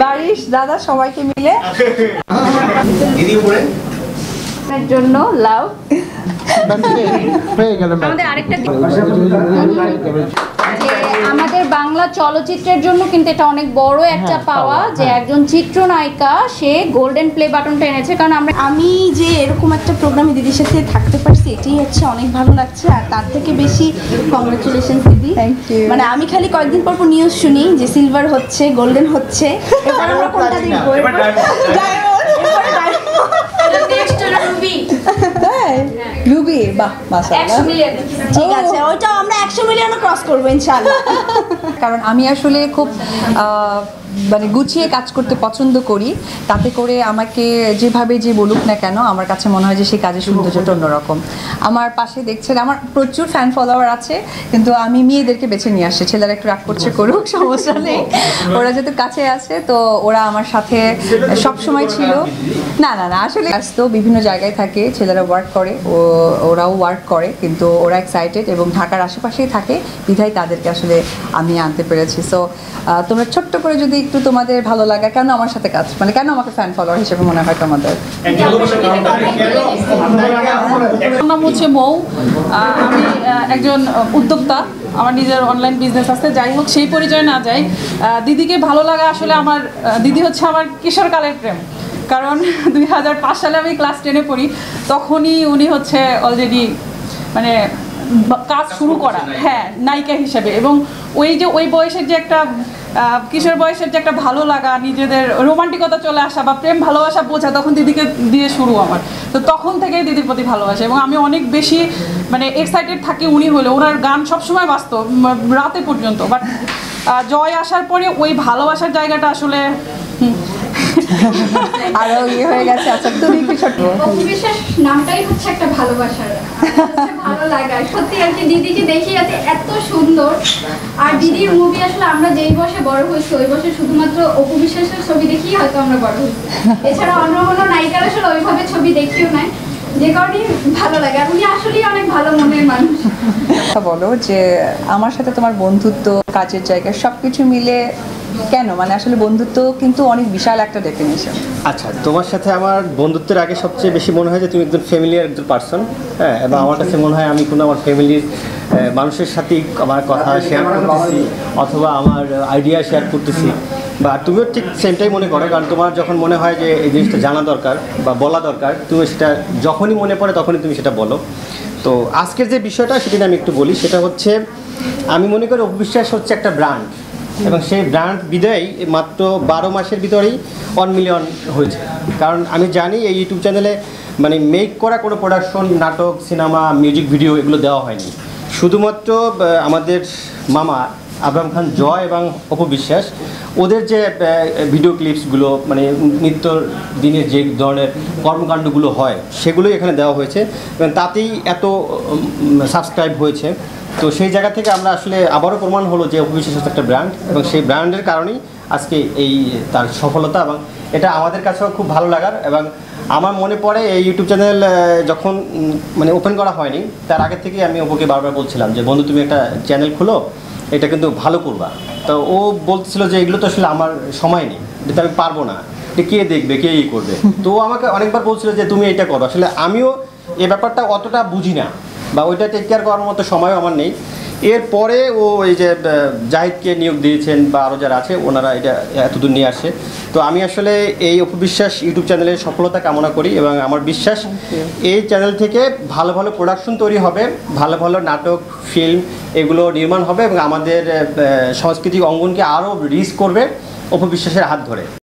বারিশ দাদা সবাইকে মিলে দিদি উপরে জন্য লাভ আমাদের আরেকটা আমাদের বাংলা চলচ্চিত্রের জন্য কিন্তু এটা অনেক বড় একটা পাওয়া যে একজন চিত্রনায়িকা সে গোল্ডেন প্লে বাটনটা এনেছে, কারণ আমি যে এরকম একটা প্রোগ্রামে দিদির সাথে থাকতে পারছি এটাই হচ্ছে অনেক ভালো লাগছে। আর তার থেকে বেশি কংগ্রেচুলেশন দিদি। Thank you. মানে আমি খালি কয়েকদিন পর নিউজ শুনি যে সিলভার হচ্ছে, গোল্ডেন হচ্ছে, এবার আমরা কোনটা দেখবো? রুবি বাহ মাশাআল্লাহ, ঠিক আছে, ওইটা আমরা 100 মিলিয়ন ক্রস করবো ইনশাআল্লাহ। কারণ আমি আসলে খুব মানে গুছিয়ে কাজ করতে পছন্দ করি, তাতে করে আমাকে যেভাবে যে বলুক না কেন আমার কাছে মনে হয় যে সেই কাজের সৌন্দর্যটা অন্যরকম। আমার পাশে দেখছেন আমার প্রচুর ফ্যান ফলোয়ার আছে, কিন্তু আমি মেয়েদেরকে বেছে নিয়ে আসছি। ছেলেরা একটু রাগ করছে, করুক, সমস্যা নেই, ওরা যেহেতু কাছে আছে তো ওরা আমার সাথে সব সময় ছিল। না না না আসলে ব্যস্ত বিভিন্ন জায়গায় থাকে, ছেলেরা ওয়ার্ক করে, ওরাও ওয়ার্ক করে, কিন্তু ওরা এক্সাইটেড এবং ঢাকার আশেপাশেই থাকে, বিধায় তাদেরকে আসলে আমি আনতে পেরেছি। সো তোমরা ছোট্ট করে যদি একটু তোমাদের ভালো লাগা, কেন আমার সাথে কাজ, মানে কেন আমাকে ফ্যান ফলোয়ার হিসেবে মনে হয় তোমাদের? আমার নাম হচ্ছে মৌ, আমি একজন উদ্যোক্তা, আমার নিজের অনলাইন বিজনেস আছে। যাই হোক, সেই পরিচয় না যাই, দিদিকে ভালো লাগা আসলে আমার দিদি হচ্ছে আমার কিশোরকালের প্রেম। কারণ 2005 সালে আমি ক্লাস 10-এ পড়ি, তখনই উনি হচ্ছে অলরেডি মানে কাজ শুরু করা, হ্যাঁ, নায়িকা হিসেবে। এবং ওই বয়সের যে একটা কিশোর বয়সের যে একটা ভালো লাগা, নিজেদের রোমান্টিকতা চলে আসা বা প্রেম ভালোবাসা বোঝা, তখন দিদিকে দিয়ে শুরু আমার। তো তখন থেকেই দিদির প্রতি ভালোবাসা, এবং আমি অনেক বেশি মানে এক্সাইটেড থাকি উনি হলে। ওনার গান সবসময় বাজতো রাতে পর্যন্ত, বাট জয় আসার পরে ওই ভালোবাসার জায়গাটা আসলে আরো ইয়ে হয়ে গেছে। আচ্ছা তুমি কি ছোট? অপবিশ্বাস নামটাই হচ্ছে একটা ভালোবাসার, ভালো লাগা। সত্যি আর কি দিদিকে দেখি এত সুন্দর। আর দিদির মুভি আসলে আমরা যেই বয়সে বড় হয়েছি ওই বয়সে শুধুমাত্র অপবিশ্বাসের ছবি দেখেই হয়তো আমরা বড় হয়েছি, এছাড়া অন্য কোনো নায়িকার আসলে ওইভাবে ছবি দেখিও নাই, যে কারণে ভালো লাগে। আর উনি আসলেই অনেক ভালো মনের মানুষ। বলো যে আমার সাথে তোমার বন্ধুত্ব, কাজের জায়গা সবকিছু মিলে কেন, মানে আসলে বন্ধুত্ব কিন্তু অনেক বিশাল একটা ডেফিনেশন। আচ্ছা, তোমার সাথে আমার বন্ধুত্বের আগে সবচেয়ে বেশি মনে হয় যে তুমি একজন ফ্যামিলিয়ার একজন পার্সন, হ্যাঁ, এবং আমার কাছে মনে হয় আমি কোনো আমার ফ্যামিলির মানুষের সাথেই আমার কথা শেয়ার করতেছি অথবা আমার আইডিয়া শেয়ার করতেছি, বা তুমিও ঠিক সেমটাই মনে করো। কারণ তোমার যখন মনে হয় যে এই জিনিসটা জানা দরকার বা বলা দরকার, তুমি সেটা যখনই মনে পড়ে তখনই তুমি সেটা বলো। তো আজকের যে বিষয়টা সেটা আমি একটু বলি, সেটা হচ্ছে আমি মনে করি অপবিশ্বাস হচ্ছে একটা ব্র্যান্ড, এবং সেই ব্র্যান্ড বিদায় মাত্র 12 মাসের ভিতরেই 1 মিলিয়ন হয়েছে। কারণ আমি জানি এই ইউটিউব চ্যানেলে মানে মেক করা কোনো প্রোডাকশন, নাটক, সিনেমা, মিউজিক ভিডিও এগুলো দেওয়া হয়নি। শুধুমাত্র আমাদের মামা আবরাম খান জয় এবং অপবিশ্বাস ওদের যে ভিডিও ক্লিপসগুলো, মানে নিত্য দিনের যে ধরনের কর্মকাণ্ডগুলো হয় সেগুলোই এখানে দেওয়া হয়েছে, এবং তাতেই এত সাবস্ক্রাইব হয়েছে। তো সেই জায়গা থেকে আমরা আসলে আবারও প্রমাণ হলো যে অপবিশ্বাস হচ্ছে একটা ব্র্যান্ড, এবং সেই ব্র্যান্ডের কারণেই আজকে এই তার সফলতা, এবং এটা আমাদের কাছেও খুব ভালো লাগার। এবং আমার মনে পড়ে এই ইউটিউব চ্যানেল যখন মানে ওপেন করা হয়নি তার আগে থেকেই আমি অপুকে বারবার বলছিলাম যে বন্ধু তুমি একটা চ্যানেল খুলো, এটা কিন্তু ভালো করবা। তো ও বলছিল যে এগুলো তো আসলে আমার সময় নেই, এটা আমি পারবো না, এটা কে দেখবে, কে ই করবে। তো ও আমাকে অনেকবার বলছিল যে তুমি এটা করো। আসলে আমিও এই ব্যাপারটা অতটা বুঝি না, বা ওইটা টেক কেয়ার করার মতো সময়ও আমার নেই। এরপরে ও এই যে জাহিদকে নিয়োগ দিয়েছেন বা আরও যারা আছে ওনারা এটা এতদূর নিয়ে আসে। তো আমি আসলে এই অপবিশ্বাস ইউটিউব চ্যানেলের সফলতা কামনা করি, এবং আমার বিশ্বাস এই চ্যানেল থেকে ভালো ভালো প্রোডাকশন তৈরি হবে, ভালো ভালো নাটক, ফিল্ম এগুলো নির্মাণ হবে, এবং আমাদের সাংস্কৃতিক অঙ্গনকে আরও রিচ করবে অপবিশ্বাসের হাত ধরে।